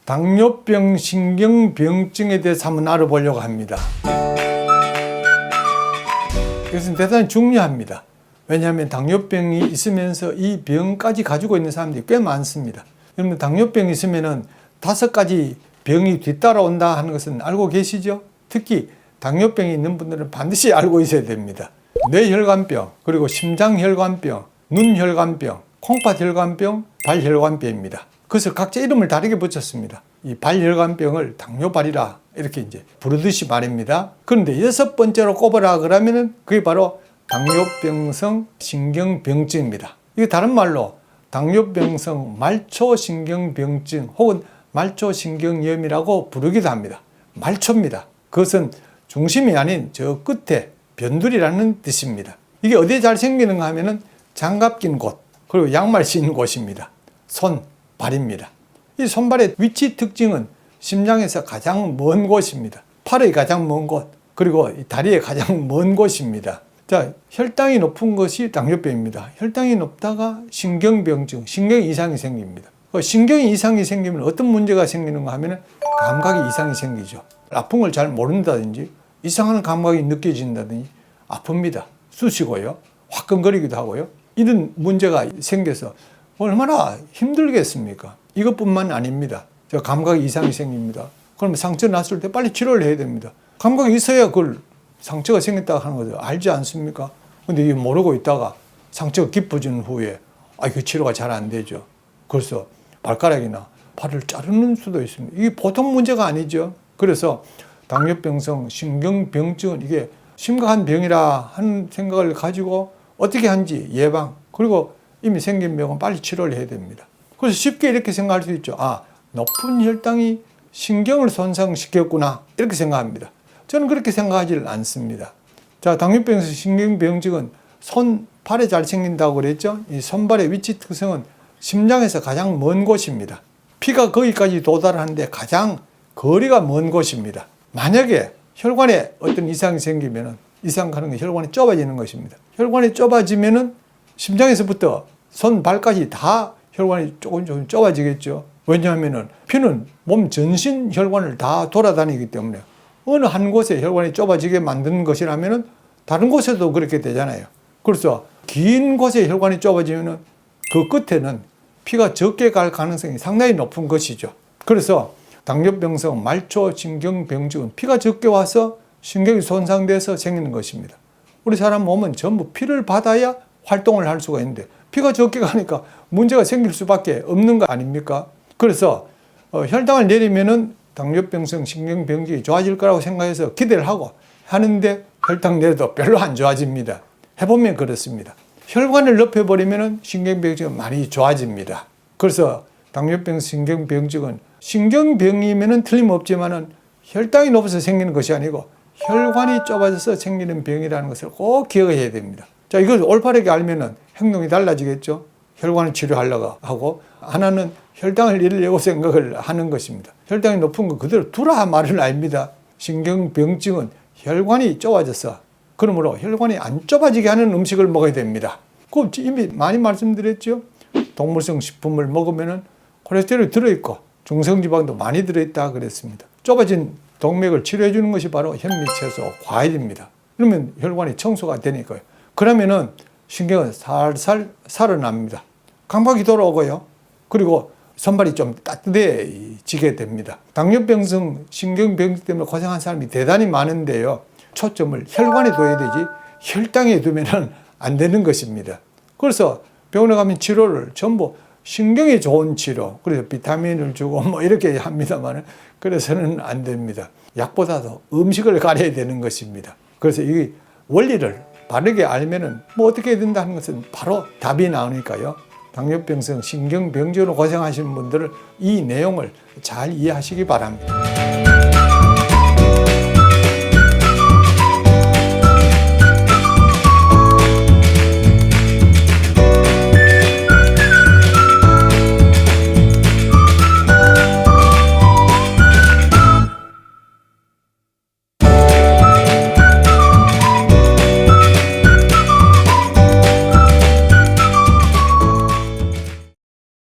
당뇨병 신경병증에 대해서 한번 알아보려고 합니다. 이것은 대단히 중요합니다. 왜냐하면 당뇨병이 있으면서 이 병까지 가지고 있는 사람들이 꽤 많습니다. 여러분, 당뇨병이 있으면은 5가지 병이 뒤따라온다 하는 것은 알고 계시죠? 특히 당뇨병이 있는 분들은 반드시 알고 있어야 됩니다. 뇌혈관병, 그리고 심장혈관병, 눈혈관병, 콩팥혈관병, 발혈관병입니다. 그래서 각자 이름을 다르게 붙였습니다. 이 발혈관병을 당뇨발이라 이렇게 이제 부르듯이 말입니다. 그런데 6번째로 꼽으라 그러면은 그게 바로 당뇨병성 신경병증입니다. 이게 다른 말로 당뇨병성 말초신경병증 혹은 말초신경염이라고 부르기도 합니다. 말초입니다. 그것은 중심이 아닌 저 끝에 변두리라는 뜻입니다. 이게 어디에 잘 생기는가 하면은 장갑 낀 곳, 그리고 양말 신는 곳입니다. 손, 발입니다. 이 손발의 위치 특징은 심장에서 가장 먼 곳입니다. 팔의 가장 먼 곳, 그리고 다리의 가장 먼 곳입니다. 자, 혈당이 높은 것이 당뇨병입니다. 혈당이 높다가 신경병증, 신경 이상이 생깁니다. 신경 이상이 생기면 어떤 문제가 생기는가 하면 감각이 이상이 생기죠. 아픈 걸 잘 모른다든지 이상한 감각이 느껴진다든지 아픕니다. 쑤시고요. 화끈거리기도 하고요. 이런 문제가 생겨서 얼마나 힘들겠습니까? 이것뿐만 아닙니다. 감각이 이상이 생깁니다. 그러면 상처 났을 때 빨리 치료를 해야 됩니다. 감각이 있어야 그걸 상처가 생겼다고 하는 것을 알지 않습니까? 근데 이게 모르고 있다가 상처가 깊어진 후에 그 치료가 잘 안 되죠. 그래서 발가락이나 팔을 자르는 수도 있습니다. 이게 보통 문제가 아니죠. 그래서 당뇨병성 신경병증은 이게 심각한 병이라 하는 생각을 가지고 어떻게 하는지 예방, 그리고 이미 생긴 병은 빨리 치료를 해야 됩니다. 그래서 쉽게 이렇게 생각할 수 있죠. 높은 혈당이 신경을 손상시켰구나, 이렇게 생각합니다. 저는 그렇게 생각하지 않습니다. 자, 당뇨병성 신경병증은 손, 팔에 잘 생긴다고 그랬죠. 이 손발의 위치 특성은 심장에서 가장 먼 곳입니다. 피가 거기까지 도달하는데 가장 거리가 먼 곳입니다. 만약에 혈관에 어떤 이상이 생기면 이상 가는 건 혈관이 좁아지는 것입니다. 혈관이 좁아지면은 심장에서부터 손, 발까지 다 혈관이 조금 좁아지겠죠. 왜냐하면은 피는 몸 전신 혈관을 다 돌아다니기 때문에 어느 한 곳에 혈관이 좁아지게 만드는 것이라면은 다른 곳에도 그렇게 되잖아요. 그래서 긴 곳에 혈관이 좁아지면은 그 끝에는 피가 적게 갈 가능성이 상당히 높은 것이죠. 그래서 당뇨병성 말초신경병증은 피가 적게 와서 신경이 손상돼서 생기는 것입니다. 우리 사람 몸은 전부 피를 받아야 활동을 할 수가 있는데 피가 적게 가니까 문제가 생길 수밖에 없는 거 아닙니까? 그래서 혈당을 내리면은 당뇨병성 신경병증이 좋아질 거라고 생각해서 기대를 하고 하는데 혈당 내려도 별로 안 좋아집니다. 해보면 그렇습니다. 혈관을 높여버리면 신경병증은 많이 좋아집니다. 그래서 당뇨병 신경병증은 신경병이면 틀림없지만은 혈당이 높아서 생기는 것이 아니고 혈관이 좁아져서 생기는 병이라는 것을 꼭 기억해야 됩니다. 자, 이걸 올바르게 알면은 행동이 달라지겠죠. 혈관을 치료하려고 하고, 하나는 혈당을 내리려고 생각을 하는 것입니다. 혈당이 높은 거 그대로 두라 말은 아닙니다. 신경병증은 혈관이 좁아져서, 그러므로 혈관이 안 좁아지게 하는 음식을 먹어야 됩니다. 그 이미 많이 말씀드렸죠. 동물성 식품을 먹으면은 콜레스테롤이 들어있고 중성지방도 많이 들어있다 그랬습니다. 좁아진 동맥을 치료해 주는 것이 바로 현미채소, 과일입니다. 그러면 혈관이 청소가 되니까요. 그러면은 신경은 살살 살아납니다. 감각이 돌아오고요. 그리고 손발이 좀 따뜻해지게 됩니다. 당뇨병성 신경병증 때문에 고생한 사람이 대단히 많은데요. 초점을 혈관에 둬야 되지 혈당에 두면은 안 되는 것입니다. 그래서 병원에 가면 치료를 전부 신경이 좋은 치료, 그래서 비타민을 주고 뭐 이렇게 합니다만 그래서는 안 됩니다. 약보다도 음식을 가려야 되는 것입니다. 그래서 이 원리를 바르게 알면은 뭐 어떻게 된다는 것은 바로 답이 나오니까요. 당뇨병성 신경병증으로 고생하시는 분들은 이 내용을 잘 이해하시기 바랍니다.